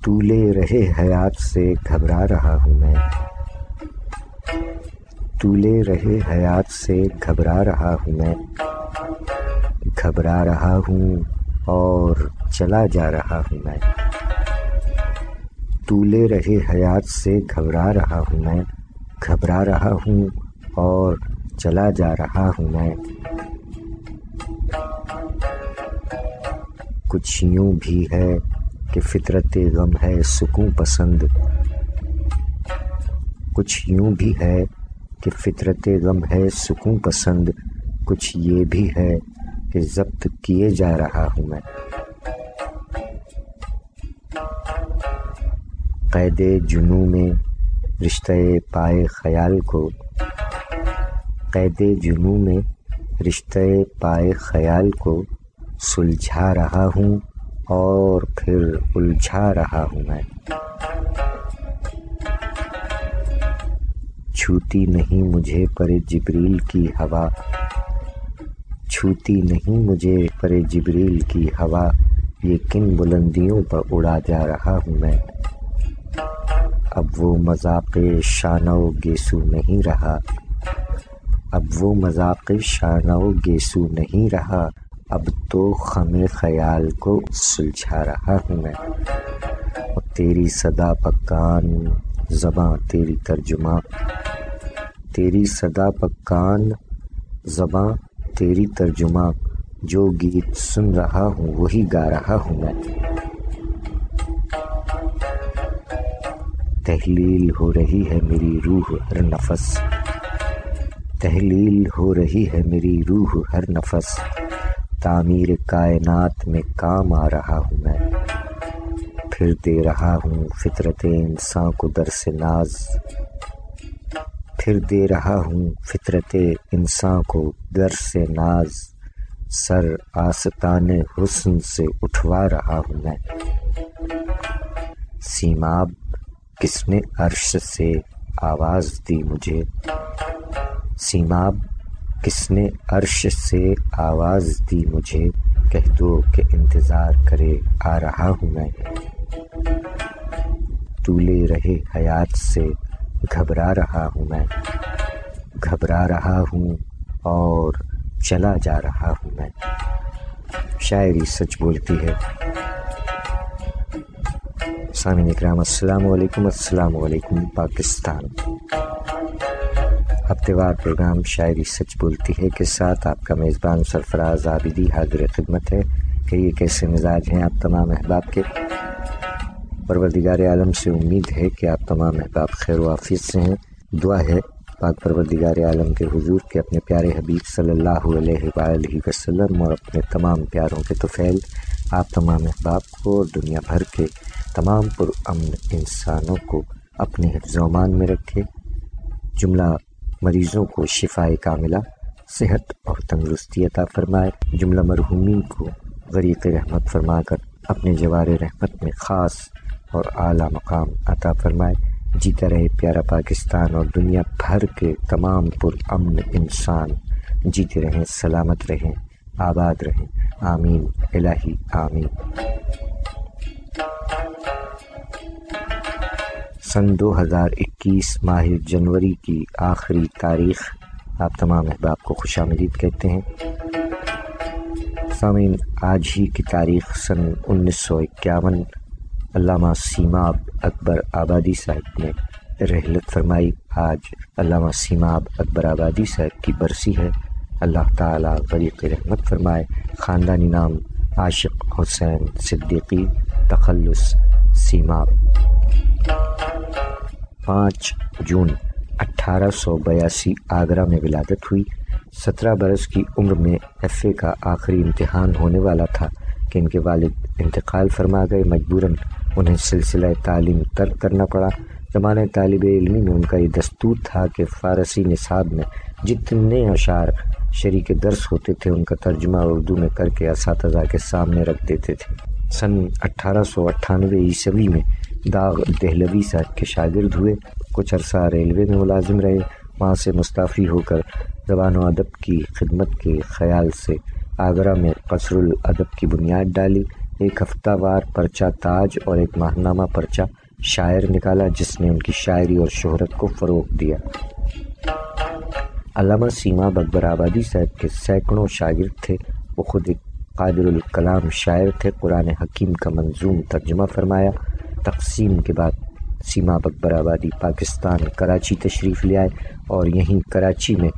طولے رہے حیات سے گھبرا رہا ہوں میں، طولے رہے حیات سے گھبرا رہا ہوں میں، گھبرا رہا ہوں اور چلا جا رہا ہوں میں، طولے رہے حیات سے گھبرا رہا ہوں میں، گھبرا رہا ہوں اور چلا جا رہا ہوں میں۔ کچھ یوں بھی ہے کہ فطرت غم ہے سکون پسند، کچھ یوں بھی ہے کہ فطرت غم ہے سکون پسند، کچھ یہ بھی ہے کہ ضبط کیے جا رہا ہوں میں۔ قید جنوں میں رشتہ پائے خیال کو، قید جنوں میں رشتہ پائے خیال کو سلجھا رہا ہوں اور پھر الجھا رہا ہوں میں۔ چھوتی نہیں مجھے پر جبریل کی ہوا، چھوتی نہیں مجھے پر جبریل کی ہوا، یہ کن بلندیوں پر اڑا جا رہا ہوں میں۔ اب وہ مذاق شانہ و گیسو نہیں رہا، اب وہ مذاق شانہ و گیسو نہیں رہا، اب تو خم خیال کو سلجھا رہا ہوں میں۔ اور تیری صدا پکان زباں تیری ترجمہ، تیری صدا پکان زباں تیری ترجمہ، جو گیت سن رہا ہوں وہی گا رہا ہوں میں۔ تحلیل ہو رہی ہے میری روح ہر نفس، تحلیل ہو رہی ہے میری روح ہر نفس، تعمیر کائنات میں کام آ رہا ہوں میں۔ پھر دے رہا ہوں فطرت انسان کو درس ناز، پھر دے رہا ہوں فطرت انسان کو درس ناز، سر آستان حسن سے اٹھوا رہا ہوں میں۔ سیماب کس نے عرش سے آواز دی مجھے، سیماب کس نے عرش سے آواز دی مجھے، کہہ دو کہ انتظار کرے آ رہا ہوں میں۔ طولے رہے حیات سے گھبرا رہا ہوں میں، گھبرا رہا ہوں اور چلا جا رہا ہوں میں۔ شاعری سچ بولتی ہے۔ سامعین اکرام السلام علیکم، السلام علیکم پاکستان۔ ہفتہ وار پروگرام شاعری سچ بولتی ہے کے ساتھ آپ کا میزبان سرفراز عابدی حاضر خدمت ہے کہ یہ کیسے مزاج ہیں آپ تمام احباب کے۔ پروردگار عالم سے امید ہے کہ آپ تمام احباب خیر و عافیت سے ہیں۔ دعا ہے پاک پروردگار عالم کے حضور کے اپنے پیارے حبیب صلی اللہ علیہ وآلہ وسلم اور اپنے تمام پیاروں کے طفیل آپ تمام احباب کو اور دنیا بھر کے تمام پرامن انسانوں کو اپنے حفظ و امان میں رکھے، جملہ مریضوں کو شفاء کاملہ، صحت اور تندرستی عطا فرمائے، جملہ مرحومین کو غریق رحمت فرما کر اپنے جوار رحمت میں خاص اور اعلیٰ مقام عطا فرمائے۔ جیتا رہے پیارا پاکستان اور دنیا بھر کے تمام پرامن انسان جیتے رہیں، سلامت رہیں، آباد رہیں، آمین الہی آمین۔ سن 2021 ماہ جنوری کی آخری تاریخ آپ تمام احباب کو خوش آمدید کہتے ہیں۔ سامعین، آج ہی کی تاریخ سن 1951 علامہ سیماب اکبر آبادی صاحب نے رحلت فرمائی۔ آج علامہ سیماب اکبر آبادی صاحب کی برسی ہے۔ اللہ تعالیٰ غریق رحمت فرمائے۔ خاندانی نام عاشق حسین صدیقی تخلص سیماب۔ 5 جون 1882 آگرہ میں ولادت ہوئی۔ 17 برس کی عمر میں FA کا آخری امتحان ہونے والا تھا کہ ان کے والد انتقال فرما گئے۔ مجبوراً انہیں سلسلہ تعلیم ترک کرنا پڑا۔ زمانہ طالب علمی میں ان کا یہ دستور تھا کہ فارسی نصاب میں جتنے اشعار شریک درس ہوتے تھے ان کا ترجمہ اردو میں کر کے اساتذہ کے سامنے رکھ دیتے تھے۔ سن 1898 عیسوی میں داغ دہلوی صاحب کے شاگرد ہوئے۔ کچھ عرصہ ریلوے میں ملازم رہے۔ وہاں سے مستعفی ہو کر زبان و ادب کی خدمت کے خیال سے آگرہ میں قصر الادب کی بنیاد ڈالی۔ ایک ہفتہ وار پرچہ تاج اور ایک ماہنامہ پرچہ شاعر نکالا جس نے ان کی شاعری اور شہرت کو فروغ دیا۔ علامہ سیماب اکبر آبادی صاحب کے سینکڑوں شاگرد تھے۔ وہ خود ایک قادر الکلام شاعر تھے۔ قرآن حکیم کا منظوم ترجمہ فرمایا۔ تقسیم کے بعد سیماب اکبر آبادی پاکستان کراچی تشریف لے آئے اور یہیں کراچی میں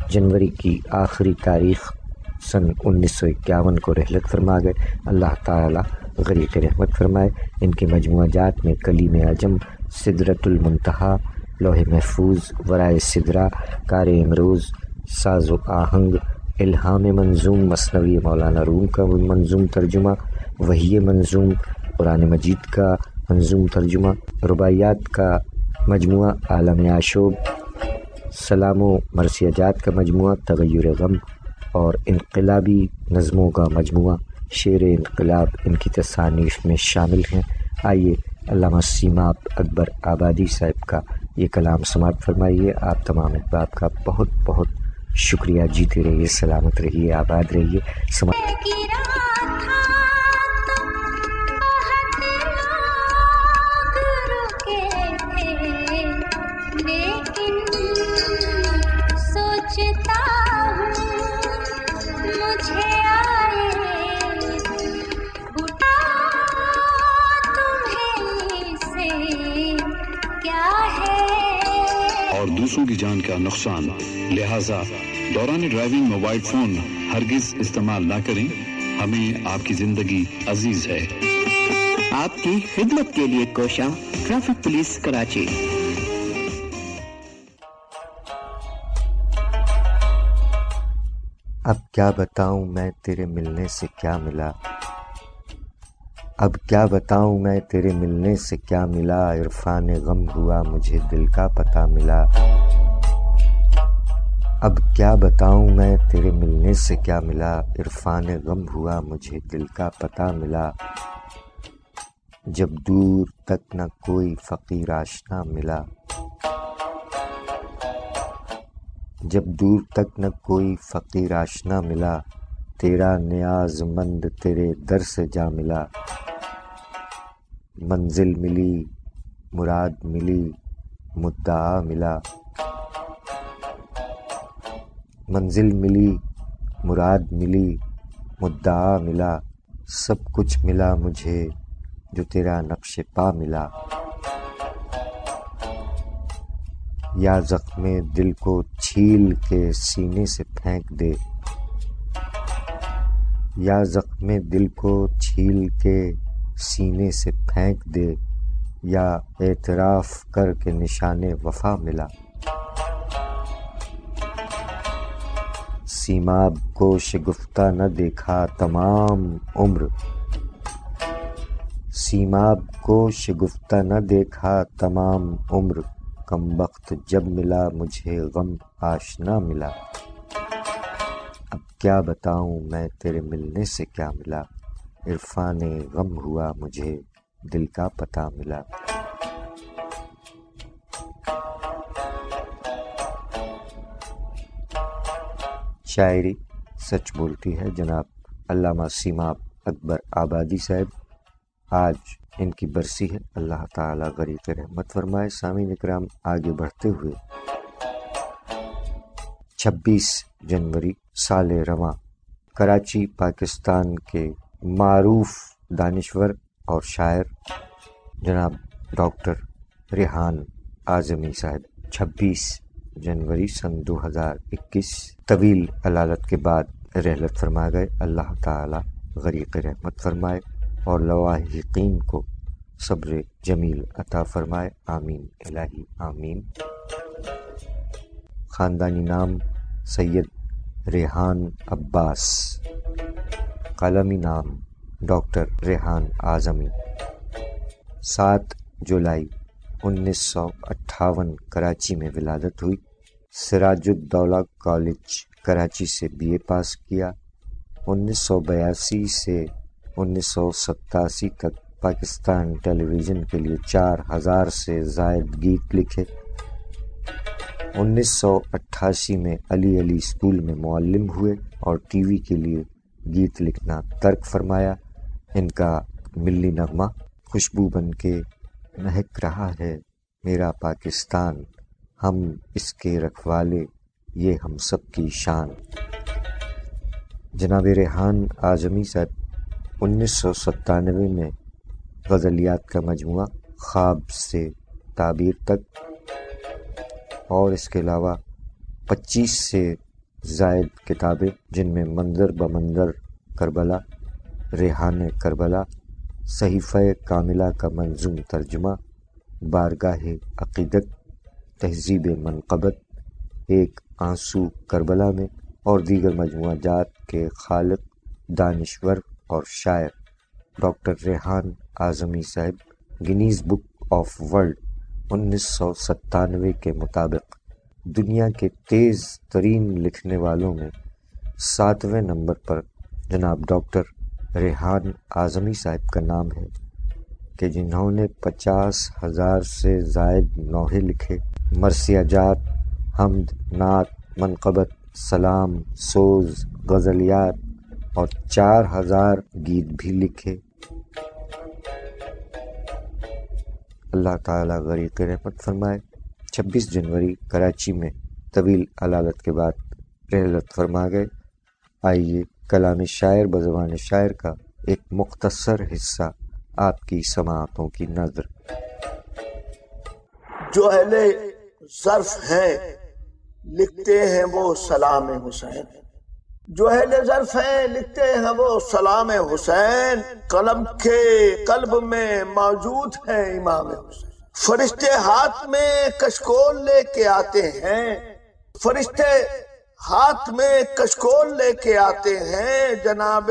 جنوری کی آخری تاریخ سن 1951 کو رحلت فرما گئے۔ اللہ تعالیٰ غریق رحمت فرمائے۔ ان کے مجموعہ جات میں کلیم اعجم، سدرۃ المنتہا، لوح محفوظ، ورائے سدرہ، کار امروز، ساز و آہنگ، الہام منظوم، مثنوی مولانا روم کا منظوم ترجمہ، وحی منظوم، قرآن مجید کا منظوم ترجمہ، رباعیات کا مجموعہ عالم آشوب، سلام و مرثیہ کا مجموعہ تغیر غم اور انقلابی نظموں کا مجموعہ شعر انقلاب ان کی تصانیف میں شامل ہیں۔ آئیے علامہ سیماب اکبر آبادی صاحب کا یہ کلام سماعت فرمائیے۔ آپ تمام احباب کا بہت بہت شکریہ۔ جیتے رہیے، سلامت رہیے، آباد رہیے۔ اور دوسروں کی جان کا نقصان، لہذا دوران ڈرائیونگ موبائل فون ہرگز استعمال نہ کریں۔ ہمیں آپ کی زندگی عزیز ہے۔ آپ کی خدمت کے لیے کوشاں ٹریفک پولیس کراچی۔ اب کیا بتاؤں میں تیرے ملنے سے کیا ملا، اب کیا بتاؤں میں تیرے ملنے سے کیا ملا، عرفان غم ہوا مجھے دل کا پتہ ملا۔ اب کیا بتاؤں میں تیرے ملنے سے کیا ملا، عرفان غم ہوا مجھے دل کا پتہ ملا۔ جب دور تک نہ کوئی فقیر آشنا ملا، جب دور تک نہ کوئی فقیر آشنا ملا، تیرا نیاز مند تیرے در سے جا ملا۔ منزل ملی، مراد ملی، مدعا ملا۔ منزل ملی، مراد ملی، مدعا ملا، سب کچھ ملا مجھے جو تیرا نقش پا ملا۔ یا زخم دل کو چھیل کے سینے سے پھینک دے، یا زخم دل کو چھیل کے سینے سے پھینک دے، یا اعتراف کر کے نشان وفا ملا۔ سیماب کو شگفتہ نہ دیکھا تمام عمر، سیماب کو شگفتہ نہ دیکھا تمام عمر، کم بخت جب ملا مجھے غم آشنا ملا۔ اب کیا بتاؤں میں تیرے ملنے سے کیا ملا، عرفان غم ہوا مجھے دل کا پتہ ملا۔ شاعری سچ بولتی ہے۔ جناب علامہ سیماب اکبر آبادی صاحب، آج ان کی برسی ہے۔ اللہ تعالیٰ غریق رحمت فرمائے۔ سامعین اکرام، آگے بڑھتے ہوئے 26 جنوری سال رواں کراچی پاکستان کے معروف دانشور اور شاعر جناب ڈاکٹر ریحان اعظمی صاحب 26 جنوری سن 2021 طویل علالت کے بعد رحلت فرما گئے۔ اللہ تعالیٰ غریق رحمت فرمائے اور لواحقین کو صبر جمیل عطا فرمائے۔ آمین الہی آمین۔ خاندانی نام سید ریحان عباس، قلمی نام ڈاکٹر ریحان اعظمی۔ 7 جولائی 1958 کراچی میں ولادت ہوئی۔ سراج الدولہ کالج کراچی سے BA پاس کیا۔ 1982 سے 1987 تک پاکستان ٹیلی ویژن کے لیے 4000 سے زائد گیت لکھے۔ 1988 میں علی اسکول میں معلم ہوئے اور ٹی وی کے لیے گیت لکھنا ترک فرمایا۔ ان کا ملی نغمہ خوشبو بن کے مہک رہا ہے میرا پاکستان، ہم اس کے رکھوالے یہ ہم سب کی شان۔ جناب ریحان اعظمی صاحب 1997 میں غزلیات کا مجموعہ خواب سے تعبیر تک اور اس کے علاوہ 25 سے زائد کتابیں، جن میں منظر بمنظر کربلا، ریحان کربلا، صحیفہ کاملہ کا منظوم ترجمہ، بارگاہ عقیدت، تہذیب منقبت، ایک آنسو کربلا میں، اور دیگر مجموعہ جات کے خالق، دانشور اور شاعر ڈاکٹر ریحان اعظمی صاحب گینیز بک آف ورلڈ 1997 کے مطابق دنیا کے تیز ترین لکھنے والوں میں 7ویں نمبر پر جناب ڈاکٹر ریحان اعظمی صاحب کا نام ہے، کہ جنہوں نے 50,000 سے زائد نوحے لکھے، مرثیہ جات، حمد، نعت، منقبت، سلام، سوز، غزلیات اور 4,000 گیت بھی لکھے۔ اللہ تعالیٰ غریق رحمت فرمائے۔ 26 جنوری کراچی میں طویل علالت کے بعد رحلت فرما گئے۔ آئیے کلام شاعر بزبان شاعر کا ایک مختصر حصہ آپ کی سماعتوں کی نظر۔ جو اہل ظرف ہیں لکھتے ہیں وہ سلام حسین، جو اہل ظرف ہیں لکھتے ہیں وہ سلام حسین، قلم کے قلب میں موجود ہے امام حسین۔ فرشتے ہاتھ میں کشکول لے کے آتے ہیں، فرشتے ہاتھ میں کشکول لے کے آتے ہیں، جناب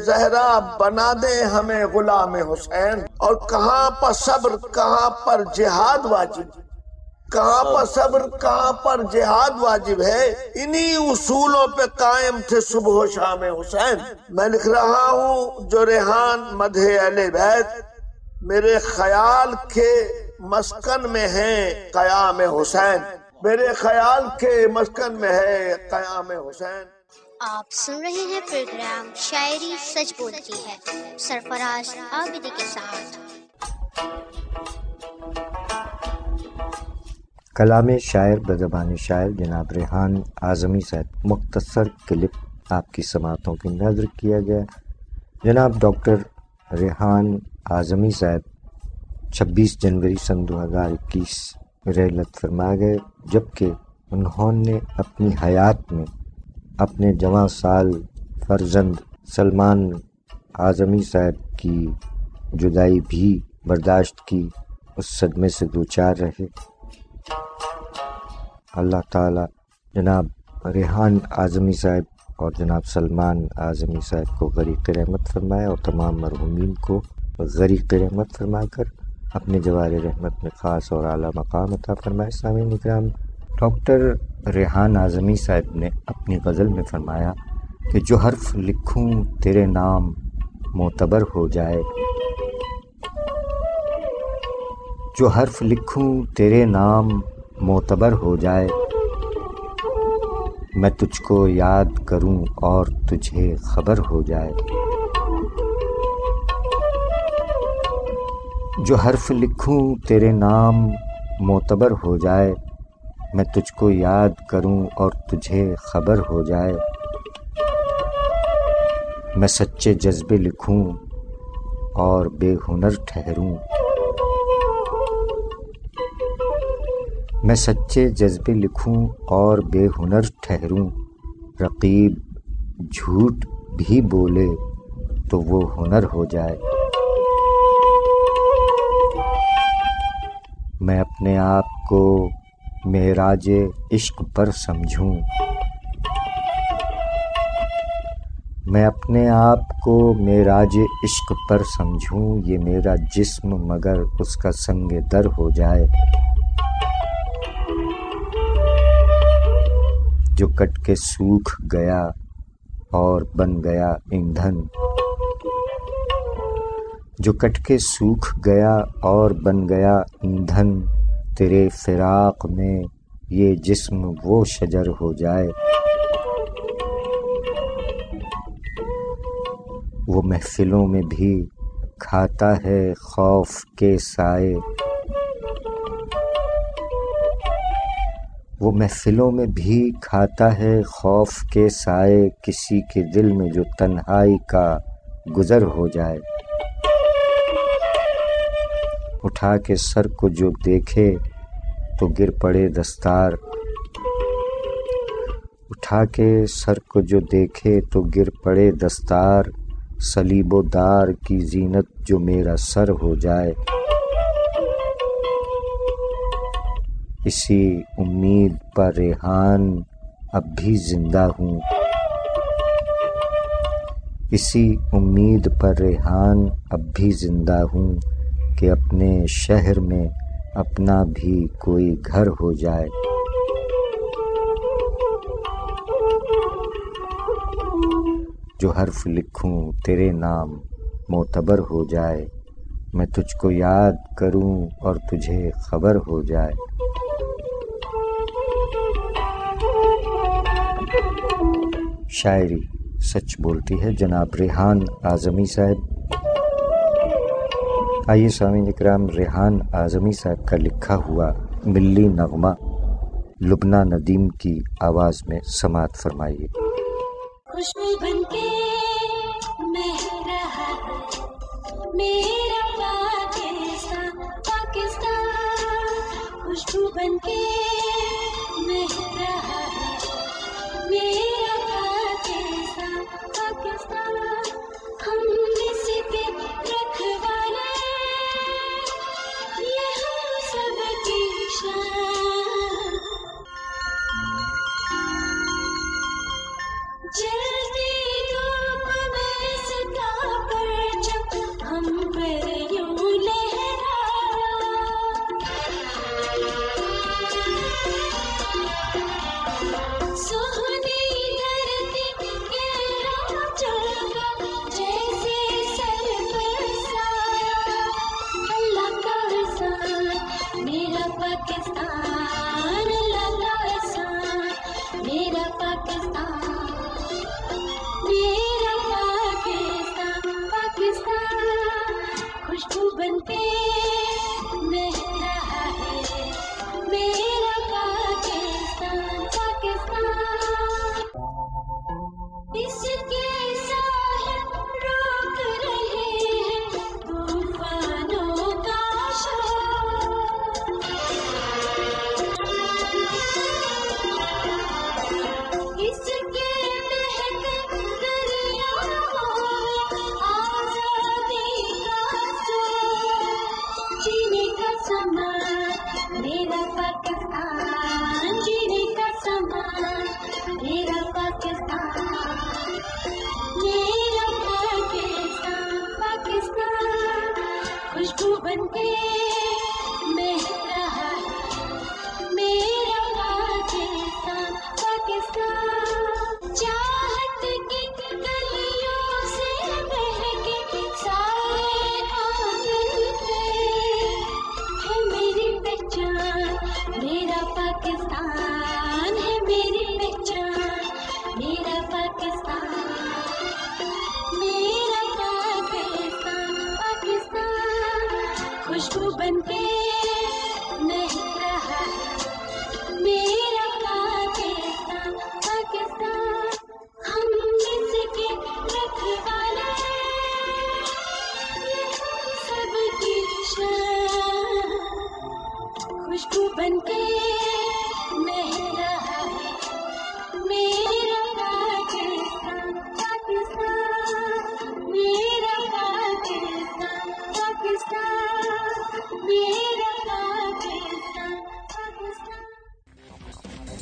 زہرا بنا دے ہمیں غلام حسین۔ اور کہاں پر صبر کہاں پر جہاد واجب، کہاں پر صبر کہاں پر جہاد واجب ہے، انہی اصولوں پہ قائم تھے صبح و شام حسین۔ میں لکھ رہا ہوں جو ریحان مدح اہل بیت، میرے خیال کے مسکن میں ہے قیام حسین، میرے خیال کے مسکن میں ہے قیام حسین۔ آپ سن رہے ہیں پروگرام شاعری سچ بولتی ہے سرفراز عابدی کے ساتھ۔ کلام شاعر بزبان شاعر جناب ریحان اعظمی صاحب، مختصر کلپ آپ کی سماعتوں کی نظر کیا گیا۔ جناب ڈاکٹر ریحان اعظمی صاحب 26 جنوری سن 2021 رحلت فرما گئے، جبکہ انہوں نے اپنی حیات میں اپنے جوان سال فرزند سلمان اعظمی صاحب کی جدائی بھی برداشت کی، اس صدمے سے دوچار رہے۔ اللہ تعالیٰ جناب ریحان اعظمی صاحب اور جناب سلمان اعظمی صاحب کو غریق رحمت فرمائے، اور تمام مرحومین کو غریق رحمت فرما کر اپنے جوار رحمت میں خاص اور اعلیٰ مقام عطا فرمائے۔ سامعین اکرام، ڈاکٹر ریحان اعظمی صاحب نے اپنی غزل میں فرمایا کہ جو حرف لکھوں تیرے نام معتبر ہو جائے، جو حرف لکھوں تیرے نام معتبر ہو جائے، میں تجھ کو یاد کروں اور تجھے خبر ہو جائے، جو حرف لکھوں تیرے نام معتبر ہو جائے، میں تجھ کو یاد کروں اور تجھے خبر ہو جائے، میں سچے جذبے لکھوں اور بے ہنر ٹھہروں، میں سچے جذبے لکھوں اور بے ہنر ٹھہروں، رقیب جھوٹ بھی بولے تو وہ ہنر ہو جائے، میں اپنے آپ کو معراج عشق پر سمجھوں، میں اپنے آپ کو معراج عشق پر سمجھوں، یہ میرا جسم مگر اس کا سنگ در ہو جائے، جو کٹ کے سوکھ گیا اور بن گیا ایندھن، جو کٹ کے سوکھ گیا اور بن گیا ایندھن، تیرے فراق میں یہ جسم وہ شجر ہو جائے، وہ محفلوں میں بھی کھاتا ہے خوف کے سائے، وہ محفلوں میں بھی کھاتا ہے خوف کے سائے، کسی کے دل میں جو تنہائی کا گزر ہو جائے، اٹھا کے سر کو جو دیکھے تو گر پڑے دستار، اٹھا کے سر کو جو دیکھے تو گر پڑے دستار، صلیب و دار کی زینت جو میرا سر ہو جائے، اسی امید پر ریحان اب بھی زندہ ہوں، اسی امید پر ریحان اب بھی زندہ ہوں کہ اپنے شہر میں اپنا بھی کوئی گھر ہو جائے، جو حرف لکھوں تیرے نام معتبر ہو جائے، میں تجھ کو یاد کروں اور تجھے خبر ہو جائے۔ شاعری سچ بولتی ہے جناب ریحان اعظمی صاحب۔ آئیے سامعین اکرام، ریحان اعظمی صاحب کا لکھا ہوا ملی نغمہ لبنہ ندیم کی آواز میں سماعت فرمائیے۔ خوشبو بن کے مہک رہا ہے میرا پاکستان، پاکستان، خوشبو بن کے مہک رہا ہے میرا پاکستان، پاکستان، ہم اس پہ رکھوالے، یہ ہم سب کی شان، جلتی دھوپ میں ستا پرچم ہم پر یوں لہرایا، سہنی دھرتی کے آنچل کا جیسے سر پر سایہ، اللہ کا احسان میرا پاکستان، اللہ کا احسان میرا پاکستان، میرا پاکستان، پاکستان، خوشبو بن کے مہک رہا ہے میرا پاکستان، پاکستان، اس کے ساحل روک رہے ہیں طوفانوں کا شور، اس کے مہک دریاؤں میں آزادی کا سور، جینے کا سامان میرا پاکستان، جینے کا سامان میرا پاکستان، میرا پاکستان، پاکستان، خوشبو بن کے مہک رہا ہے میرا پاکستان، پاکستان، چاہت کی گلیوں سے مہکے سارے آنگن پہ ہے میری پہچان، میرا پاکستان ہے میری پہچان، میرا پاکستان، میرا پاکستان، پاکستان، خوشبو بن کے مہک رہا ہے میرا پاکستان، پاکستان، ہم اس کے رکھوالے، یہ ہم سب کی شان، خوشبو بن کے مہک رہا ہے میرا پاکستان، پاکستان، میرا پاکستان، پاکستان، میرا پاکستان، پاکستان۔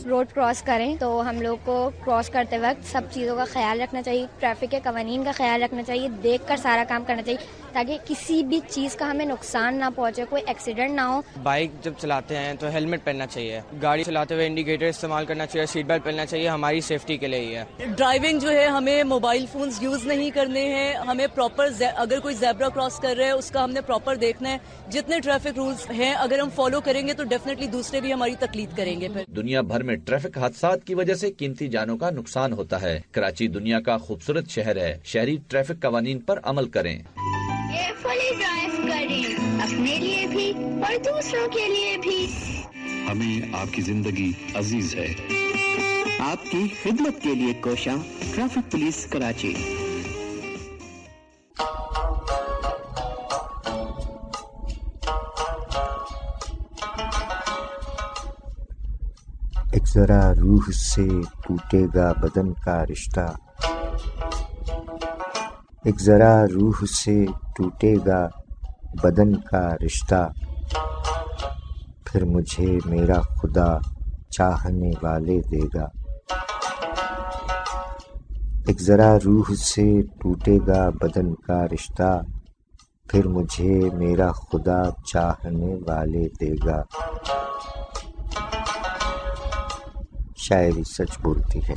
روڈ کراس کریں تو ہم لوگ کو کراس کرتے وقت سب چیزوں کا خیال رکھنا چاہیے، ٹریفک کے قوانین کا خیال رکھنا چاہیے، دیکھ کر سارا کام کرنا چاہیے، تاکہ کسی بھی چیز کا ہمیں نقصان نہ پہنچے، کوئی ایکسیڈنٹ نہ ہو۔ بائک جب چلاتے ہیں تو ہیلمٹ پہننا چاہیے، گاڑی چلاتے ہوئے انڈیکیٹر استعمال کرنا چاہیے، سیٹ بیلٹ پہننا چاہیے، ہماری سیفٹی کے لیے ہی ہے۔ ڈرائیونگ جو ہے ہمیں موبائل فونز یوز نہیں کرنے ہیں، ہمیں پراپر اگر کوئی زیبرا کراس کر رہا ہے اس کا ہم نے پراپر دیکھنا ہے، جتنے ٹریفک رولز ہیں اگر ہم فالو کریں گے تو ڈیفینیٹلی دوسرے بھی ہماری تقلید کریں گے۔ پھر دنیا بھر میں ٹریفک حادثات کی وجہ سے قیمتی جانوں کا نقصان ہوتا ہے۔ کراچی دنیا کا خوبصورت شہر ہے، شہری ٹریفک قوانین پر عمل کریں۔ کیئرفلی ڈرائیو کریں، اپنے لیے بھی اور دوسروں کے لیے بھی۔ ہمیں آپ کی زندگی عزیز ہے۔ آپ کی خدمت کے لیے کوشاں، ٹریفک پولیس کراچی۔ ایک ذرا روح سے ٹوٹے گا بدن کا رشتہ، ایک ذرا روح سے ٹوٹے گا بدن کا رشتہ، پھر مجھے میرا خدا چاہنے والے دے گا۔ ایک ذرا روح سے ٹوٹے گا بدن کا رشتہ، پھر مجھے میرا خدا چاہنے والے دے گا۔ شاعری سچ بولتی ہے۔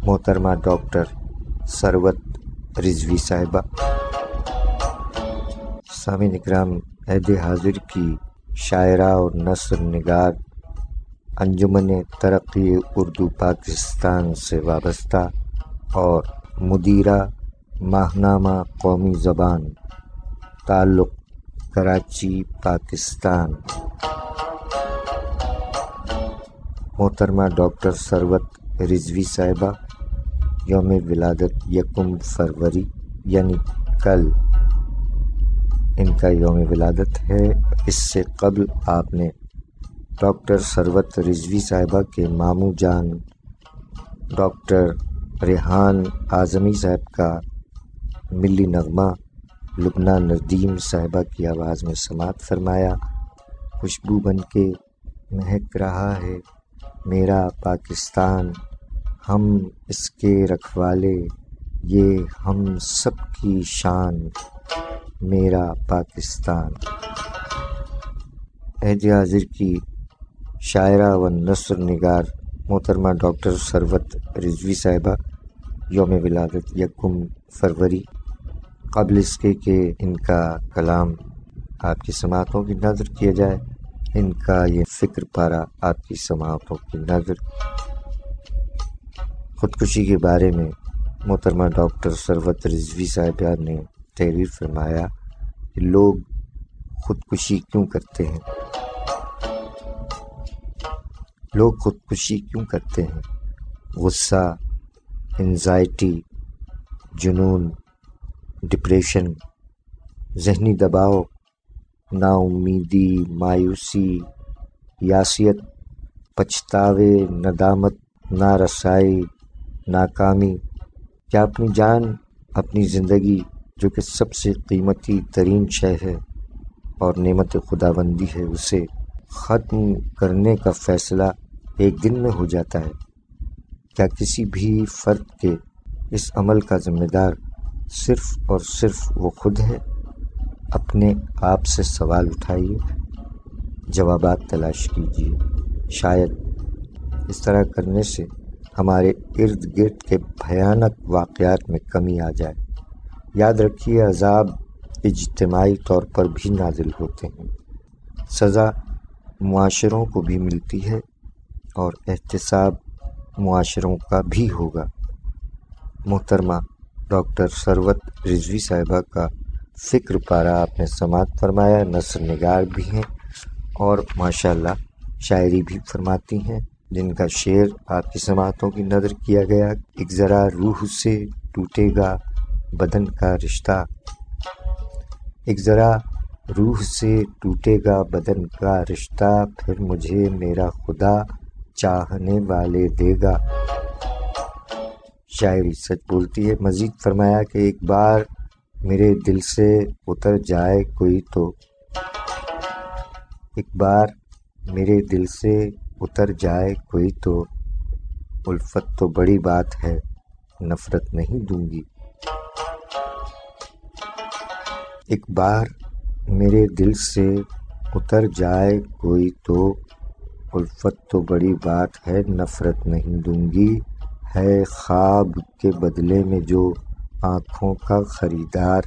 محترمہ ڈاکٹر ثروت رضوی صاحبہ، سامعین اکرام، عہد حاضر کی شاعرہ اور نثر نگار، انجمن ترقی اردو پاکستان سے وابستہ اور مدیرہ ماہنامہ قومی زبان، تعلق کراچی، پاکستان، محترمہ ڈاکٹر ثروت رضوی صاحبہ، یوم ولادت 1 فروری یعنی کل ان کا یوم ولادت ہے۔ اس سے قبل آپ نے ڈاکٹر ثروت رضوی صاحبہ کے ماموں جان ڈاکٹر ریحان اعظمی صاحب کا ملی نغمہ لبنہ ندیم صاحبہ کی آواز میں سماعت فرمایا۔ خوشبو بن کے مہک رہا ہے میرا پاکستان، ہم اس کے رکھوالے، یہ ہم سب کی شان، میرا پاکستان۔ عہد حاضر کی شاعرہ و نثر نگار محترمہ ڈاکٹر ثروت رضوی صاحبہ، یوم ولادت 1 فروری۔ قبل اس کے کہ ان کا کلام آپ کی سماعتوں کی نظر کیا جائے، ان کا یہ فکر پارا آپ کی سماعتوں کی نظر۔ خودکشی کے بارے میں محترمہ ڈاکٹر ثروت رضوی صاحبہ نے تحریر فرمایا کہ لوگ خودکشی کیوں کرتے ہیں، لوگ خودکشی کیوں کرتے ہیں؟ غصہ، انزائٹی، جنون، ڈپریشن، ذہنی دباؤ، نا امیدی، مایوسی، یاسیت، پچھتاوے، ندامت، نارسائی، ناکامی۔ کیا اپنی جان، اپنی زندگی جو کہ سب سے قیمتی ترین شے ہے اور نعمت خداوندی ہے، اسے ختم کرنے کا فیصلہ ایک دن میں ہو جاتا ہے؟ کیا کسی بھی فرد کے اس عمل کا ذمہ دار صرف اور صرف وہ خود ہے؟ اپنے آپ سے سوال اٹھائیے، جوابات تلاش کیجیے۔ شاید اس طرح کرنے سے ہمارے ارد گرد کے بھیانک واقعات میں کمی آ جائے۔ یاد رکھیے، عذاب اجتماعی طور پر بھی نازل ہوتے ہیں، سزا معاشروں کو بھی ملتی ہے اور احتساب معاشروں کا بھی ہوگا۔ محترمہ ڈاکٹر ثروت رضوی صاحبہ کا فکر پارا آپ نے سماعت فرمایا، نثر نگار بھی ہیں اور ماشاءاللہ شاعری بھی فرماتی ہیں، جن کا شعر آپ کی سماعتوں کی نظر کیا گیا۔ ایک ذرا روح سے ٹوٹے گا بدن کا رشتہ، ایک ذرا روح سے ٹوٹے گا بدن کا رشتہ، پھر مجھے میرا خدا چاہنے والے دے گا۔ شاعری سچ بولتی ہے۔ مزید فرمایا کہ ایک بار میرے دل سے اتر جائے کوئی تو، ایک بار میرے دل سے اتر جائے کوئی تو، الفت تو بڑی بات ہے نفرت نہیں دوں گی۔ ایک بار میرے دل سے اتر جائے کوئی تو الفت تو بڑی بات ہے، نفرت نہیں دوں گی۔ ہے خواب کے بدلے میں جو آنکھوں کا خریدار،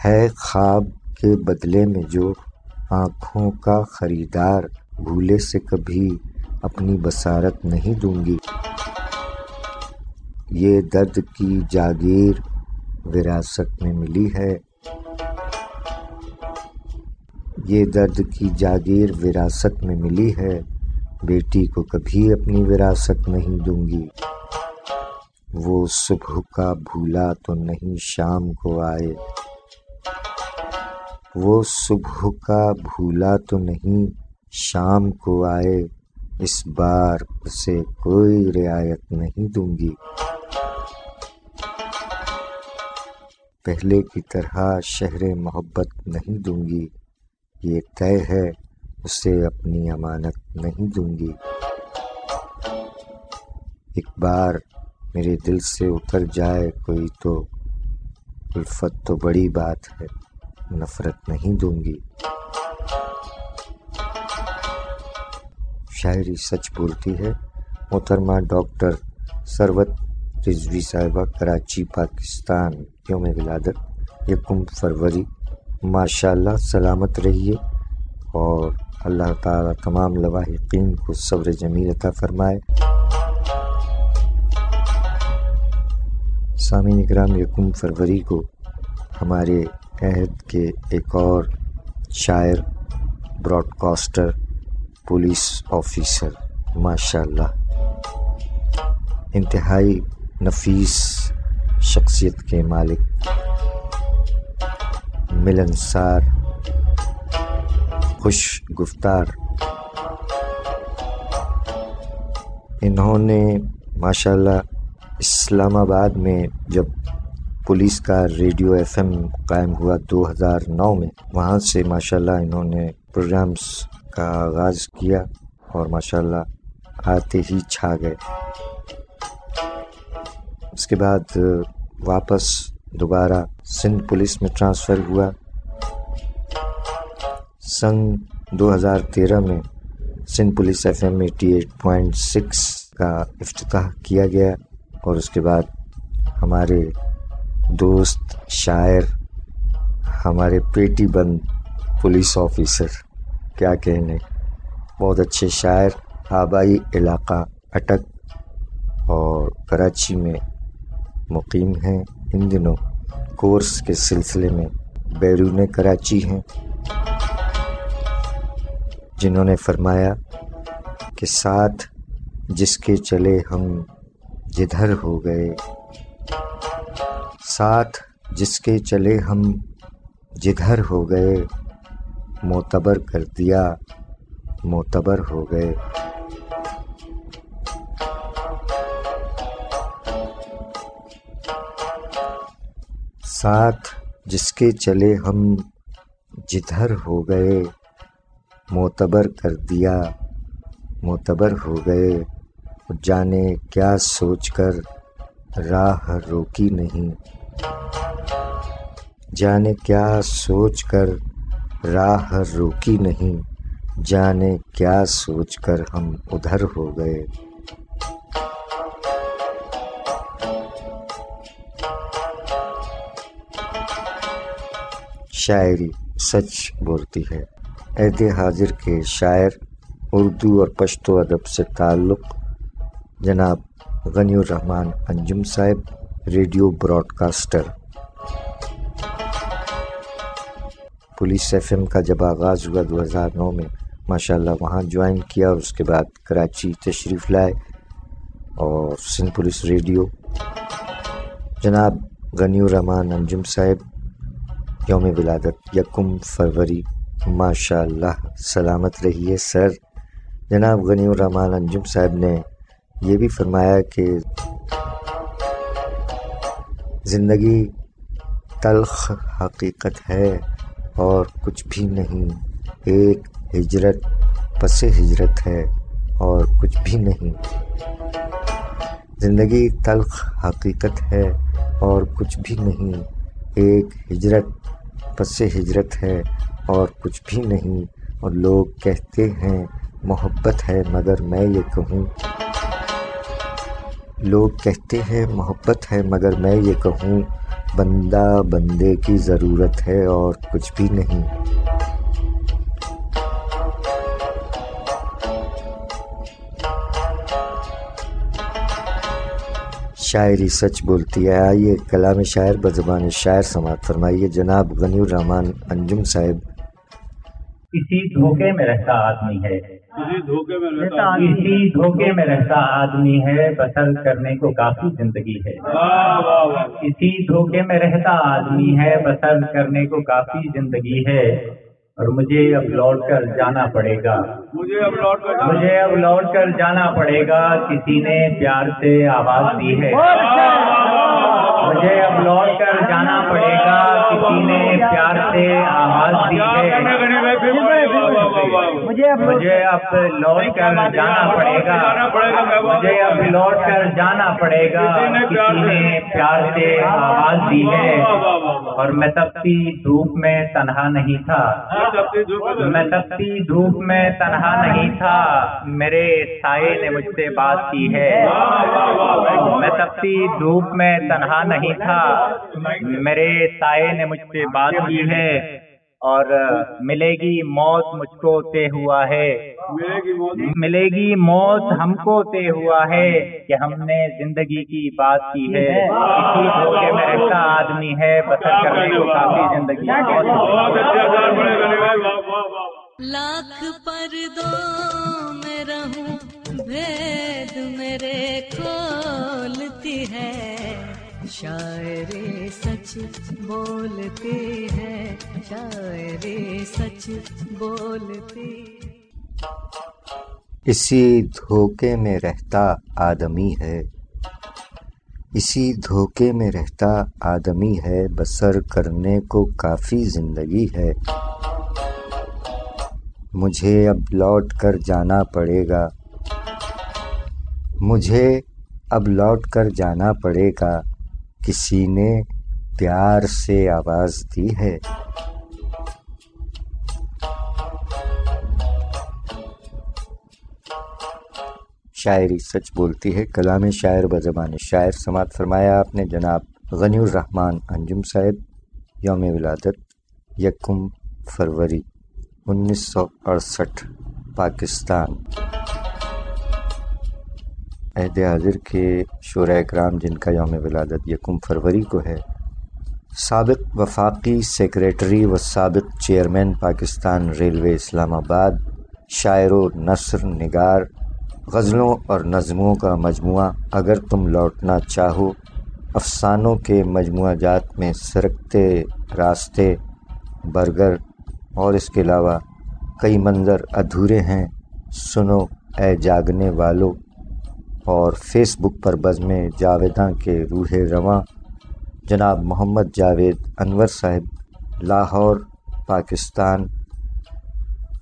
ہے خواب کے بدلے میں جو آنکھوں کا خریدار، بھولے سے کبھی اپنی بصارت نہیں دوں گی۔ یہ درد کی جاگیر وراثت میں ملی ہے، یہ درد کی جاگیر وراثت میں ملی ہے، بیٹی کو کبھی اپنی وراثت نہیں دوں گی۔ وہ صبح کا بھولا تو نہیں شام کو آئے، وہ صبح کا بھولا تو نہیں شام کو آئے، اس بار اسے کوئی رعایت نہیں دوں گی۔ پہلے کی طرح شہر محبت نہیں دوں گی، یہ طے ہے اسے اپنی امانت نہیں دوں گی۔ ایک بار میرے دل سے اتر جائے کوئی تو الفت تو بڑی بات ہے، نفرت نہیں دوں گی۔ شاعری سچ بولتی ہے۔ محترمہ ڈاکٹر ثروت رضوی صاحبہ، کراچی، پاکستان، یوم ولادت 1 فروری۔ ماشاءاللہ، سلامت رہیے اور اللہ تعالیٰ تمام لواحقین کو صبر جمیل عطا فرمائے۔ سامعین اکرام، 1 فروری کو ہمارے عہد کے ایک اور شاعر، براڈ کاسٹر، پولیس آفیسر، ماشاءاللہ انتہائی نفیس شخصیت کے مالک، ملنسار، خوش گفتار، انہوں نے ماشاءاللہ اسلام آباد میں جب پولیس کا ریڈیو FM قائم ہوا 2009 میں، وہاں سے ماشاءاللہ انہوں نے پروگرامز کا آغاز کیا اور ماشاءاللہ آتے ہی چھا گئے۔ اس کے بعد واپس دوبارہ سندھ پولیس میں ٹرانسفر ہوا۔ سن 2013 میں سندھ پولیس FM 88.6 کا افتتاح کیا گیا اور اس کے بعد ہمارے دوست شاعر، ہمارے پیٹی بند پولیس آفیسر، کیا کہنے، بہت اچھے شاعر، آبائی علاقہ اٹک اور کراچی میں مقیم ہیں، ان دنوں کورس کے سلسلے میں بیرون کراچی ہیں، جنہوں نے فرمایا کہ ساتھ جس کے چلے ہم جدھر ہو گئے، ساتھ جس کے چلے ہم جدھر ہو گئے، معتبر کر دیا معتبر ہو گئے۔ ساتھ جس کے چلے ہم جدھر ہو گئے، معتبر کر دیا معتبر ہو گئے، جانے کیا سوچ کر راہ روکی نہیں، جانے کیا سوچ کر راہ روکی نہیں، جانے کیا سوچ کر ہم ادھر ہو گئے۔ شاعری سچ بولتی ہے۔ عہد حاضر کے شاعر، اردو اور پشتو ادب سے تعلق جناب غنی الرحمن انجم صاحب، radio broadcaster. Police FM کا جب آغاز ہوا 2009 میں، ماشاءاللہ وہاں جوائن کیا اور اس کے بعد کراچی تشریف لائے اور سندھ پولیس ریڈیو۔ جناب غنی الرحمن انجم صاحب، یوم ولادت 1 فروری، ماشاءاللہ سلامت رہیے سر۔ جناب غنی الرحمن انجم صاحب نے یہ بھی فرمایا کہ زندگی تلخ حقیقت ہے اور کچھ بھی نہیں، ایک ہجرت پس ہجرت ہے اور کچھ بھی نہیں۔ زندگی تلخ حقیقت ہے اور کچھ بھی نہیں، ایک ہجرت پس ہجرت ہے اور کچھ بھی نہیں، اور لوگ کہتے ہیں محبت ہے مگر میں یہ کہوں، لوگ کہتے ہیں محبت ہے مگر میں یہ کہوں، بندہ بندے کی ضرورت ہے اور کچھ بھی نہیں۔ شاعری سچ بولتی ہے۔ آئیے کلام شاعر بزبان شاعر سماعت فرمائیے جناب غنی الرحمان انجم صاحب۔ اسی دھوکے میں رہتا آدمی ہے، اسی دھوکے میں رہتا آدمی ہے، بسر کرنے کو کافی زندگی ہے، اسی دھوکے میں رہتا آدمی ہے، بسر کرنے کو کافی زندگی ہے، اور مجھے اب لوٹ کر جانا پڑے گا، مجھے اب لوٹ کر جانا پڑے گا، کسی نے پیار سے آواز دی ہے، مجھے اب لوٹ کر جانا پڑے گا، کسی نے پیار سے آواز دی ہے، مجھے اب لوٹ کر جانا پڑے گا، مجھے اب لوٹ کر جانا پڑے گا، کسی نے پیار سے آواز دی ہے، اور میں تپتی دھوپ میں تنہا نہیں تھا، میں تپتی دھوپ میں تنہا نہیں تھا، میرے سائے نے مجھ سے بات کی ہے، میں تپتی دھوپ میں تنہا نہیں تھا، میرے سائے نے مجھ سے بات کی ہے، اور ملے گی موت مجھ کو طے ہوا ہے، ملے گی موت ہم کو طے ہوا ہے، کہ ہم نے زندگی کی بات کی ہے، اسی دھوکے میں رہتا آدمی ہے، بسر کرنے کو کافی زندگی ہے۔ لاکھ پردوں میں رہوں بھید میرے کھولتی ہے، شاعری سچ بولتی ہے، شاعری سچ بولتی۔ اسی دھوکے میں رہتا آدمی ہے، اسی دھوکے میں رہتا آدمی ہے، بسر کرنے کو کافی زندگی ہے، مجھے اب لوٹ کر جانا پڑے گا، مجھے اب لوٹ کر جانا پڑے گا، کسی نے پیار سے آواز دی ہے۔ شاعری سچ بولتی ہے، کلام شاعر بزبان شاعر سماعت فرمایا آپ نے جناب غنی الرحمان انجم صاحب۔ یوم ولادت 1 فروری 1968 پاکستان۔ عہد حاضر کے شورا اکرام جن کا یوم ولادت 1 فروری کو ہے، سابق وفاقی سیکریٹری و سابق چیئرمین پاکستان ریلوے اسلام آباد، شاعر و نثر نگار، غزلوں اور نظموں کا مجموعہ اگر تم لوٹنا چاہو، افسانوں کے مجموعہ جات میں سرکتے راستے، برگر اور اس کے علاوہ کئی منظر ادھورے ہیں، سنو اے جاگنے والو، اور فیس بک پر بزم جاویداں کے روح رواں جناب محمد جاوید انور صاحب، لاہور پاکستان،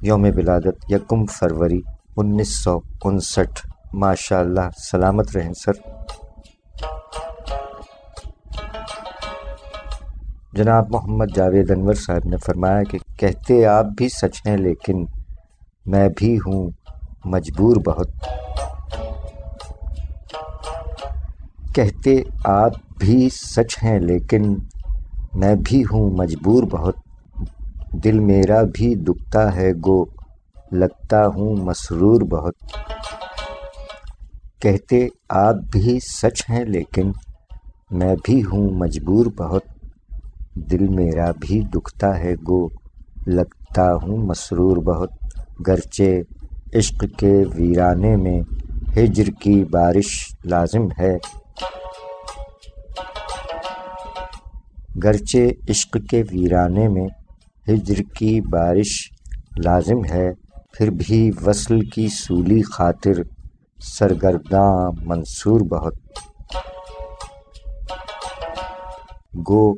یوم ولادت 1 فروری 1959۔ ماشاء اللہ، سلامت رہیں سر۔ جناب محمد جاوید انور صاحب نے فرمایا کہ کہتے آپ بھی سچ ہیں لیکن میں بھی ہوں مجبور بہت، کہتے آپ بھی سچ ہیں لیکن میں بھی ہوں مجبور بہت، دل میرا بھی دکھتا ہے گو لگتا ہوں مسرور بہت، کہتے آپ بھی سچ ہیں لیکن میں بھی ہوں مجبور بہت، دل میرا بھی دکھتا ہے گو لگتا ہوں مسرور بہت، گرچہ عشق کے ویرانے میں ہجر کی بارش لازم ہے، گرچہ عشق کے ویرانے میں ہجر کی بارش لازم ہے، پھر بھی وصل کی سولی خاطر سرگرداں منصور بہت، گو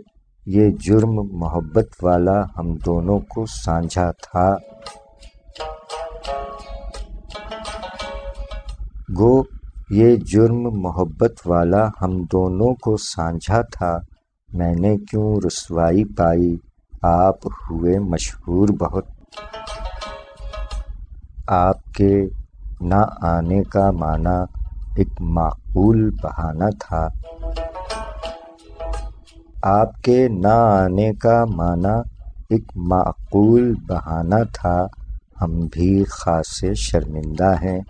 یہ جرم محبت والا ہم دونوں کو سانجھا تھا، گو یہ جرم محبت والا ہم دونوں کو سانجھا تھا، میں نے کیوں رسوائی پائی، آپ ہوئے مشہور بہت۔ آپ کے نہ آنے کا معنی ایک معقول بہانہ تھا، آپ کے نہ آنے کا معنی ایک معقول بہانہ تھا، ہم بھی خاصے شرمندہ ہیں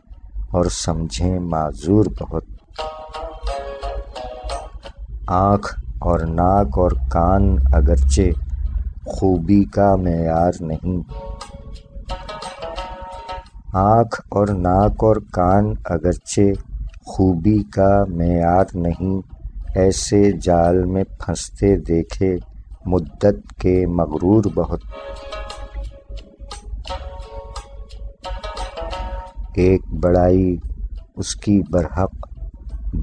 اور سمجھیں معذور بہت۔ آنکھ اور ناک اور کان اگرچہ خوبی کا معیار نہیں، آنکھ اور ناک اور کان اگرچہ خوبی کا معیار نہیں، ایسے جال میں پھنستے دیکھے مدت کے مغرور بہت۔ ایک بڑائی اس کی برحق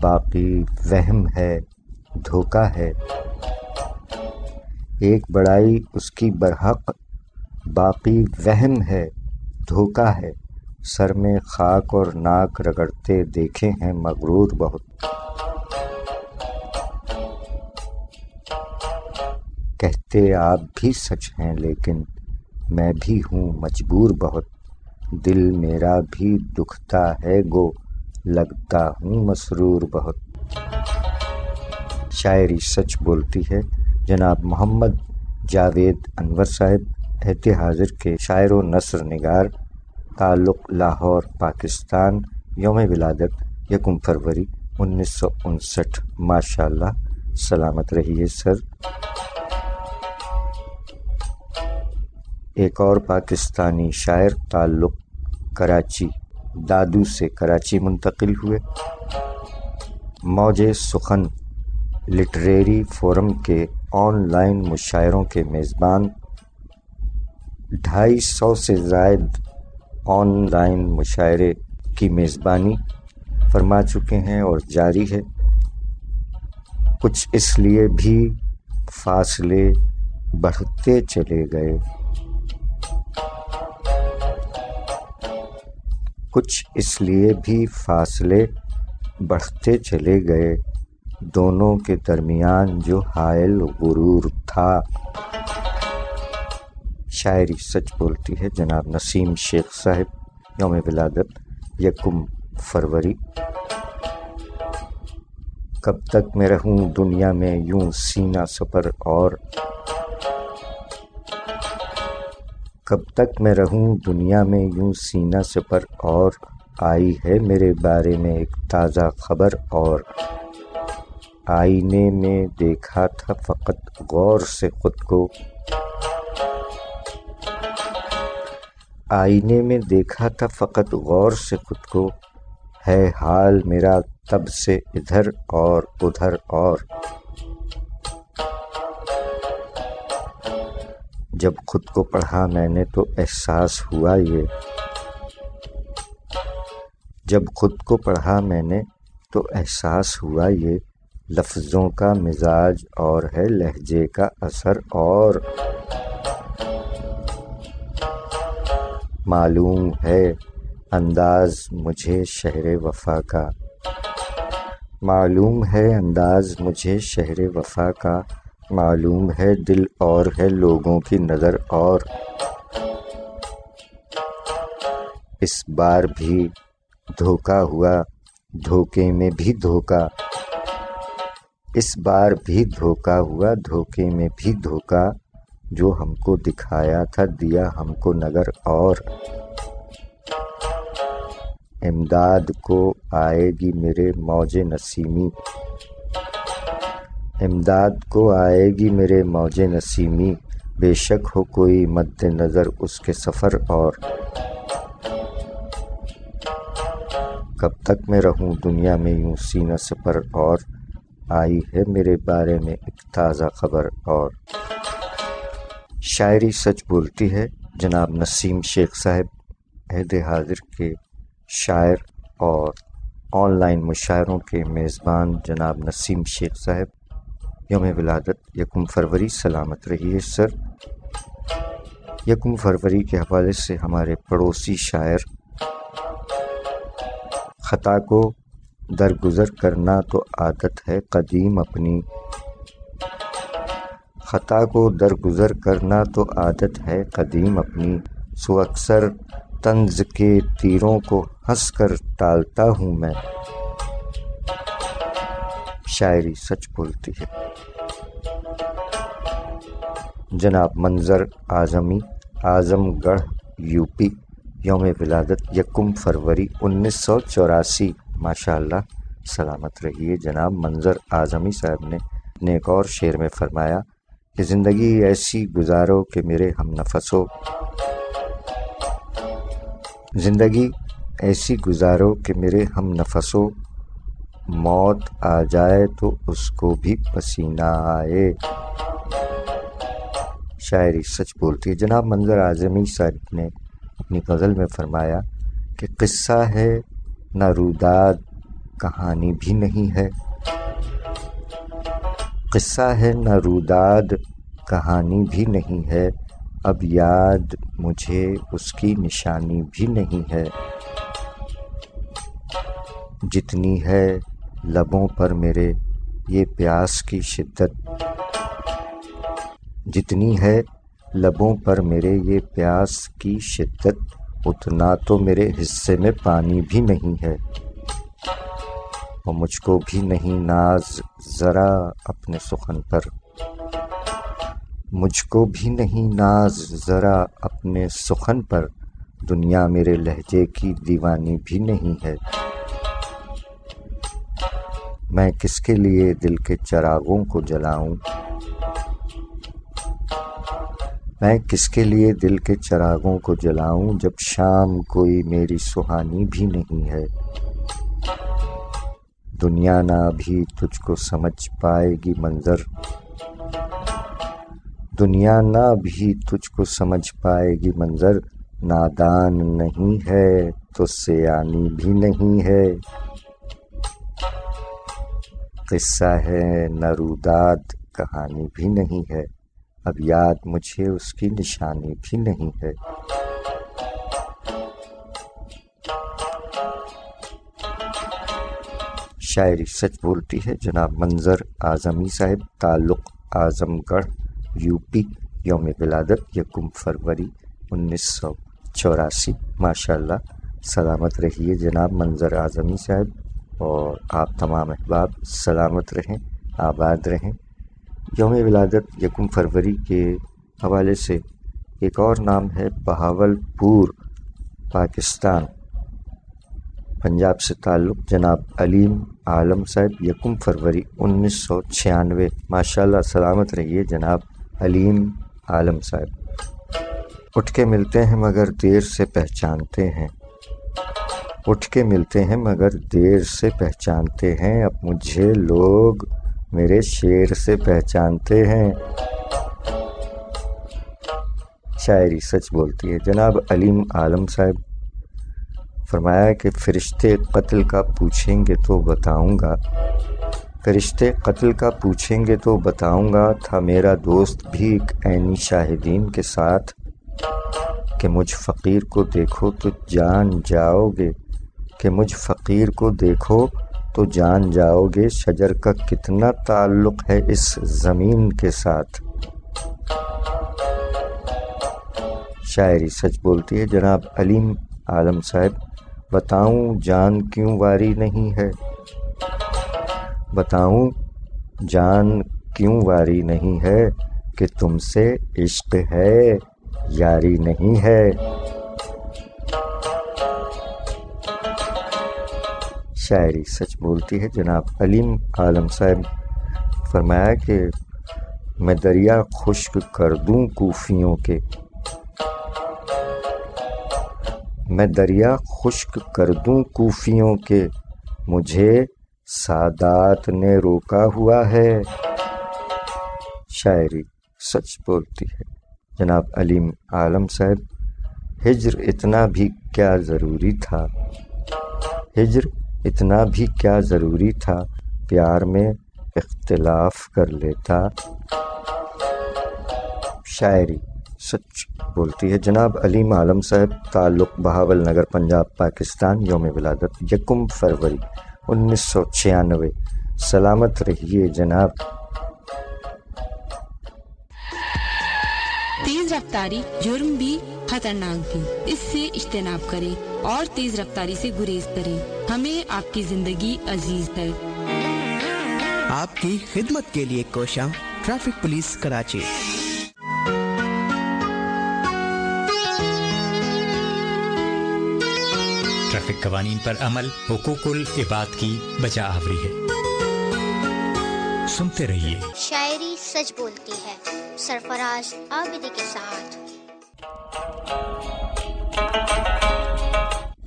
باقی وہم ہے، دھوکہ ہے، ایک بڑائی اس کی برحق باقی وہم ہے، دھوکہ ہے، سر میں خاک اور ناک رگڑتے دیکھے ہیں مغرور بہت۔ کہتے آپ بھی سچ ہیں لیکن میں بھی ہوں مجبور بہت، دل میرا بھی دکھتا ہے گو لگتا ہوں مسرور بہت۔ شاعری سچ بولتی ہے جناب محمد جاوید انور صاحب عہد حاضر کے شاعر و نثر نگار، تعلق لاہور پاکستان، یوم ولادت 1 فروری 1959۔ ماشاء اللہ، سلامت رہیے سر۔ ایک اور پاکستانی شاعر، تعلق کراچی، دادو سے کراچی منتقل ہوئے۔ موج سخن لٹریری فورم کے آن لائن مشاعروں کے میزبان، 250 سے زائد آن لائن مشاعرے کی میزبانی فرما چکے ہیں اور جاری ہے۔ کچھ اس لیے بھی فاصلے بڑھتے چلے گئے، کچھ اس لیے بھی فاصلے بڑھتے چلے گئے، دونوں کے درمیان جو حائل غرور تھا۔ شاعری سچ بولتی ہے جناب نسیم شیخ صاحب، یوم ولادت 1 فروری۔ کب تک میں رہوں دنیا میں یوں سینہ سپر اور، کب تک میں رہوں دنیا میں یوں سینہ سپر اور، آئی ہے میرے بارے میں ایک تازہ خبر اور، آئینے میں دیکھا تھا فقط غور سے خود کو، آئینے میں دیکھا تھا فقط غور سے خود کو، ہے حال میرا تب سے ادھر اور ادھر اور، جب خود کو پڑھا میں نے تو احساس ہوا یہ، جب خود کو پڑھا میں نے تو احساس ہوا یہ، لفظوں کا مزاج اور ہے لہجے کا اثر اور، معلوم ہے انداز مجھے شہر وفا کا، معلوم ہے انداز مجھے شہر وفا کا، معلوم ہے دل اور ہے لوگوں کی نظر اور، اس بار بھی دھوکا ہوا دھوکے میں بھی دھوکا، اس بار بھی دھوکا ہوا دھوکے میں بھی دھوکا، جو ہم کو دکھایا تھا دیا ہم کو نگر اور، امداد کو آئے گی میرے موج نسیمی، امداد کو آئے گی میرے موج نسیمی، بے شک ہو کوئی مد نظر اس کے سفر اور، کب تک میں رہوں دنیا میں یوں سینہ سپر اور، آئی ہے میرے بارے میں ایک تازہ خبر اور۔ شاعری سچ بولتی ہے جناب نسیم شیخ صاحب عہد حاضر کے شاعر اور آن لائن مشاعروں کے میزبان جناب نسیم شیخ صاحب، یوم ولادت 1 فروری۔ سلامت رہیے سر۔ 1 فروری کے حوالے سے ہمارے پڑوسی شاعر خطا کو درگزر کرنا تو عادت ہے قدیم اپنی، خطا کو درگزر کرنا تو عادت ہے قدیم اپنی، سو اکثر طنز کے تیروں کو ہنس کر ٹالتا ہوں میں، شاعری سچ بولتی ہے۔ جناب منظر اعظمی، اعظم گڑھ یو پی، یوم ولادت 1 فروری 1984۔ ماشاء اللہ، سلامت رہیے۔ جناب منظر اعظمی صاحب نے ایک اور شعر میں فرمایا کہ زندگی ایسی گزارو کہ میرے ہم نفسو، زندگی ایسی گزارو کہ میرے ہم نفسو، موت آ جائے تو اس کو بھی پسینہ آئے، شاعری سچ بولتی ہے۔ جناب منظر اعظمی صاحب نے اپنی غزل میں فرمایا کہ قصہ ہے نہ روداد کہانی بھی نہیں ہے، قصہ ہے نہ روداد کہانی بھی نہیں ہے، اب یاد مجھے اس کی نشانی بھی نہیں ہے، جتنی ہے لبوں پر میرے یہ پیاس کی شدت، جتنی ہے لبوں پر میرے یہ پیاس کی شدت، اتنا تو میرے حصے میں پانی بھی نہیں ہے، اور مجھ کو بھی نہیں ناز ذرا اپنے سخن پر، مجھ کو بھی نہیں ناز ذرا اپنے سخن پر، دنیا میرے لہجے کی دیوانی بھی نہیں ہے، میں کس کے لیے دل کے چراغوں کو جلاؤں، میں کس کے لیے دل کے چراغوں کو جلاؤں، جب شام کوئی میری سہانی بھی نہیں ہے، دنیا نہ بھی تجھ کو سمجھ پائے گی منظر، دنیا نہ بھی تجھ کو سمجھ پائے گی منظر، نادان نہیں ہے تو سیانی بھی نہیں ہے، قصہ ہے نہ روداد کہانی بھی نہیں ہے، اب یاد مجھے اس کی نشانی بھی نہیں ہے۔ شاعری سچ بولتی ہے۔ جناب منظر اعظمی صاحب، تعلق اعظم گڑھ یو پی، یوم ولادت 1 فروری 1984۔ ماشاء اللہ، سلامت رہیے جناب منظر اعظمی صاحب، اور آپ تمام احباب سلامت رہیں، آباد رہیں۔ یوم ولادت 1 فروری کے حوالے سے ایک اور نام ہے بہاول پور، پاکستان، پنجاب سے تعلق جناب علیم عالم صاحب، 1 فروری 1996۔ ماشاءاللہ، سلامت رہیے جناب علیم عالم صاحب۔ اٹھ کے ملتے ہیں مگر دیر سے پہچانتے ہیں، اٹھ کے ملتے ہیں مگر دیر سے پہچانتے ہیں، اب مجھے لوگ میرے شعر سے پہچانتے ہیں، شاعری سچ بولتی ہے۔ جناب علیم عالم صاحب فرمایا کہ فرشتے قتل کا پوچھیں گے تو بتاؤں گا، فرشتے قتل کا پوچھیں گے تو بتاؤں گا، تھا میرا دوست بھی ایک عینی شاہدین کے ساتھ، کہ مجھ فقیر کو دیکھو تو جان جاؤ گے، کہ مجھ فقیر کو دیکھو تو جان جاؤ گے، شجر کا کتنا تعلق ہے اس زمین کے ساتھ، شاعری سچ بولتی ہے۔ جناب علیم عالم صاحب، بتاؤں جان کیوں واری نہیں ہے، بتاؤں جان کیوں واری نہیں ہے، کہ تم سے عشق ہے یاری نہیں ہے، شاعری سچ بولتی ہے۔ جناب علیم عالم صاحب فرمایا کہ میں دریا خشک کر دوں کوفیوں کے، میں دریا خشک کر دوں کوفیوں کے، مجھے سادات نے روکا ہوا ہے، شاعری سچ بولتی ہے۔ جناب علیم عالم صاحب، ہجر اتنا بھی کیا ضروری تھا، ہجر اتنا بھی کیا ضروری تھا، پیار میں اختلاف کر لیتا، شاعری سچ بولتی ہے۔ جناب علیم عالم صاحب، تعلق بہاول نگر، پنجاب، پاکستان، یوم ولادت 1 فروری 1996۔ سلامت رہیے جناب۔ تیز رفتاری جرم بھی خطرناک بھی، اس سے اجتناب کریں اور تیز رفتاری سے گریز کریں۔ ہمیں آپ کی زندگی عزیز ہے۔ آپ کی خدمت کے لیے کوشاں ٹریفک پولیس کراچی۔ ٹریفک قوانین پر عمل حقوق العباد کی بجا آوری ہے۔ سنتے رہیے شاعری سچ بولتی ہے، سرفراز عابدی کے ساتھ۔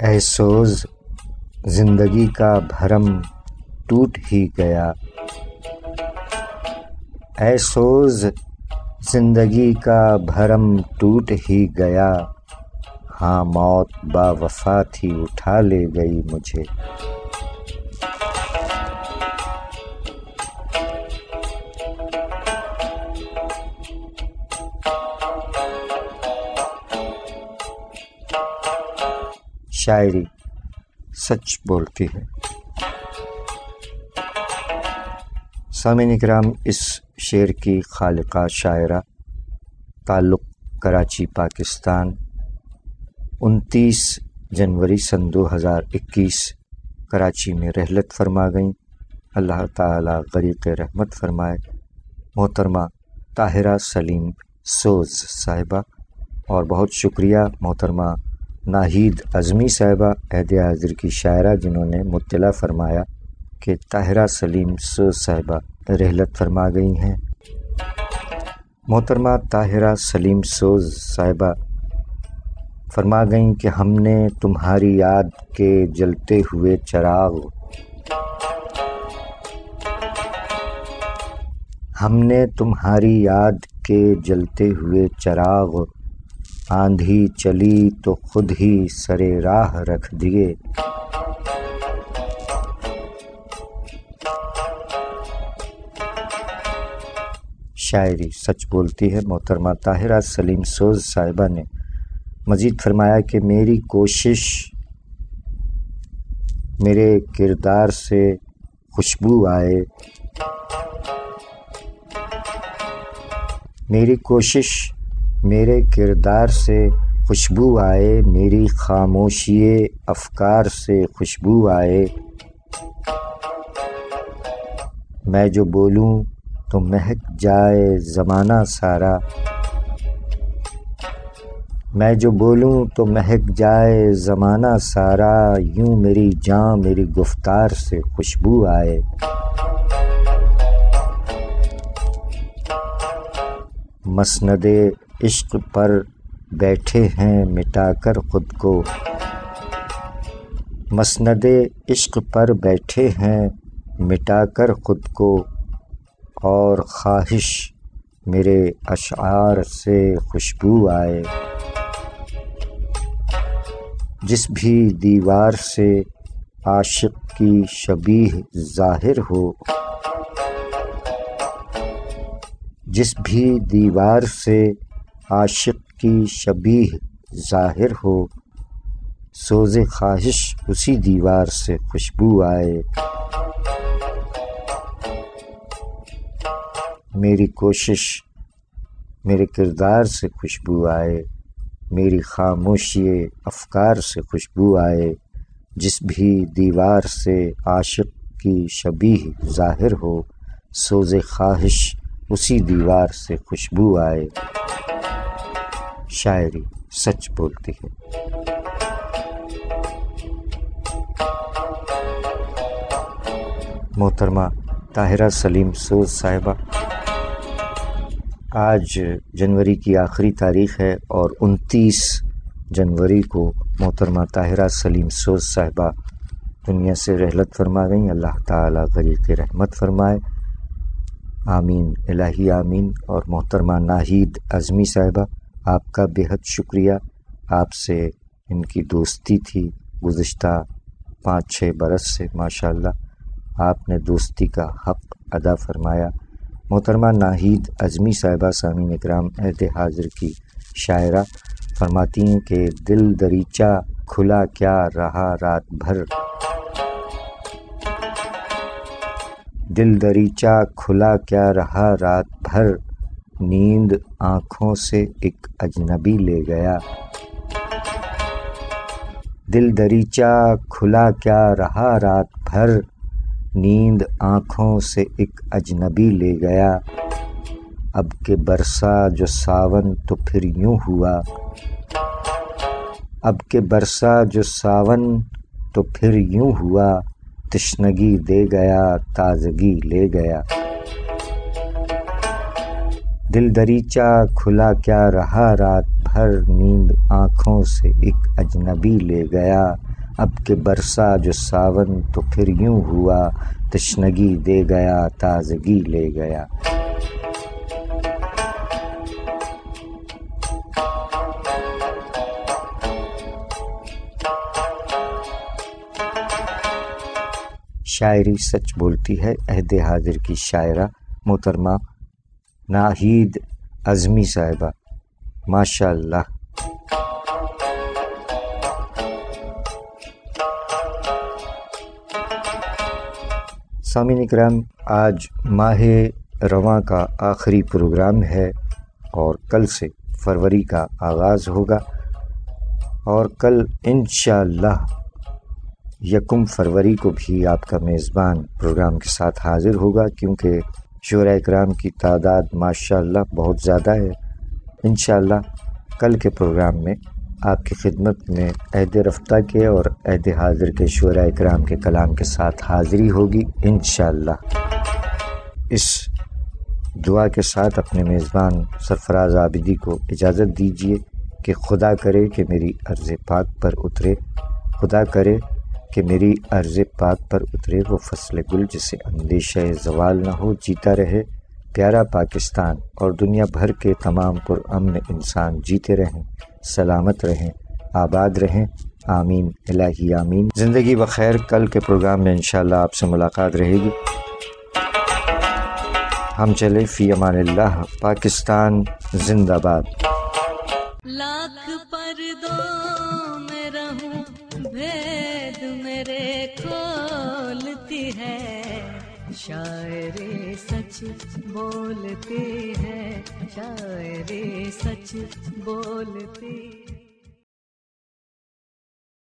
اے سوز زندگی کا بھرم ٹوٹ ہی گیا، اے سوز زندگی کا بھرم ٹوٹ ہی گیا، ہاں موت با وفا تھی اٹھا لے گئی مجھے۔ شاعری سچ بولتی ہے۔ سامعین اکرام، اس شعر کی خالقہ شاعرہ، تعلق کراچی پاکستان، 29 جنوری سن 2021 کراچی میں رحلت فرما گئیں۔ اللہ تعالی غریق رحمت فرمائے۔ محترمہ طاہرہ سلیم سوز صاحبہ، اور بہت شکریہ محترمہ ناہید اعظمی صاحبہ عہد حاضر کی شاعرہ، جنہوں نے مطلع فرمایا کہ طاہرہ سلیم سوز صاحبہ رحلت فرما گئی ہیں۔ محترمہ طاہرہ سلیم سوز صاحبہ فرما گئیں کہ ہم نے تمہاری یاد کے جلتے ہوئے چراغ، ہم نے تمہاری یاد کے جلتے ہوئے چراغ، آندھی چلی تو خود ہی سرے راہ رکھ دیے۔ شاعری سچ بولتی ہے۔ محترمہ طاہرہ سلیم سوز صاحبہ نے مزید فرمایا کہ میری کوشش میرے کردار سے خوشبو آئے، میری کوشش میرے کردار سے خوشبو آئے، میری خاموشی افکار سے خوشبو آئے، میں جو بولوں تو مہک جائے زمانہ سارا، میں جو بولوں تو مہک جائے زمانہ سارا، یوں میری جاں میری گفتار سے خوشبو آئے۔ مسند عشق پر بیٹھے ہیں مٹا کر خود کو، مسند عشق پر بیٹھے ہیں مٹا کر خود کو، اور خواہش میرے اشعار سے خوشبو آئے۔ جس بھی دیوار سے عاشق کی شبیہ ظاہر ہو، جس بھی دیوار سے عاشق کی شبیہ ظاہر ہو، سوز خواہش اسی دیوار سے خوشبو آئے۔ میری کوشش میرے کردار سے خوشبو آئے، میری خاموشی افکار سے خوشبو آئے، جس بھی دیوار سے عاشق کی شبیہ ظاہر ہو، سوز خواہش اسی دیوار سے خوشبو آئے۔ شاعری سچ بولتی ہے۔ محترمہ طاہرہ سلیم سوز صاحبہ، آج جنوری کی آخری تاریخ ہے اور 29 جنوری کو محترمہ طاہرہ سلیم سوز صاحبہ دنیا سے رحلت فرما گئیں۔ اللہ تعالیٰ غریق رحمت فرمائے، آمین الہی آمین۔ اور محترمہ ناہید اعظمی صاحبہ، آپ کا بے حد شکریہ، آپ سے ان کی دوستی تھی گزشتہ 5-6 برس سے، ماشاءاللہ آپ نے دوستی کا حق ادا فرمایا۔ محترمہ ناہید اعظمی صاحبہ، سامعین اکرام، عہد حاضر کی شاعرہ، فرماتی ہیں کہ دل دریچہ کھلا کیا رہا رات بھر، دل دریچہ کھلا کیا رہا رات بھر، نیند آنکھوں سے ایک اجنبی لے گیا۔ دل دریچہ کھلا کیا رہا رات بھر، نیند آنکھوں سے ایک اجنبی لے گیا۔ اب کہ برسا جو ساون تو پھر یوں ہوا، اب کہ برسا جو ساون تو پھر یوں ہوا، تشنگی دے گیا تازگی لے گیا۔ دل دریچہ کھلا کیا رہا رات بھر، نیند آنکھوں سے ایک اجنبی لے گیا۔ اب کہ برسا جو ساون تو پھر یوں ہوا، تشنگی دے گیا تازگی لے گیا۔ شاعری سچ بولتی ہے، عہد حاضر کی شاعرہ محترمہ ناہید اعظمی صاحبہ، ماشاء اللہ۔ سامعین اکرام، آج ماہ رواں کا آخری پروگرام ہے اور کل سے فروری کا آغاز ہوگا، اور کل انشاءاللہ یکم فروری کو بھی آپ کا میزبان پروگرام کے ساتھ حاضر ہوگا، کیونکہ شعراء اکرام کی تعداد ماشاءاللہ بہت زیادہ ہے۔ انشاءاللہ کل کے پروگرام میں آپ کی خدمت میں عہد رفتہ کے اور عہد حاضر کے شعراء اکرام کے کلام کے ساتھ حاضری ہوگی انشاءاللہ۔ اس دعا کے ساتھ اپنے میزبان سرفراز عابدی کو اجازت دیجیے کہ خدا کرے کہ میری عرض پاک پر اترے، خدا کرے کہ میری عرض پاک پر اترے وہ فصل گل جسے اندیشہ زوال نہ ہو، جیتا رہے پیارا پاکستان اور دنیا بھر کے تمام پرامن انسان جیتے رہیں، سلامت رہیں، آباد رہیں، آمین الہی آمین۔ زندگی بخیر، کل کے پروگرام میں انشاءاللہ آپ سے ملاقات رہے گی۔ ہم چلے فی امان اللہ، پاکستان زندہ باد۔ لاکھ پردوں میں رہوں بھید میرے کھولتی ہے، شاعر سچ بولتے ہیں، شاعر سچ بولتے ہیں۔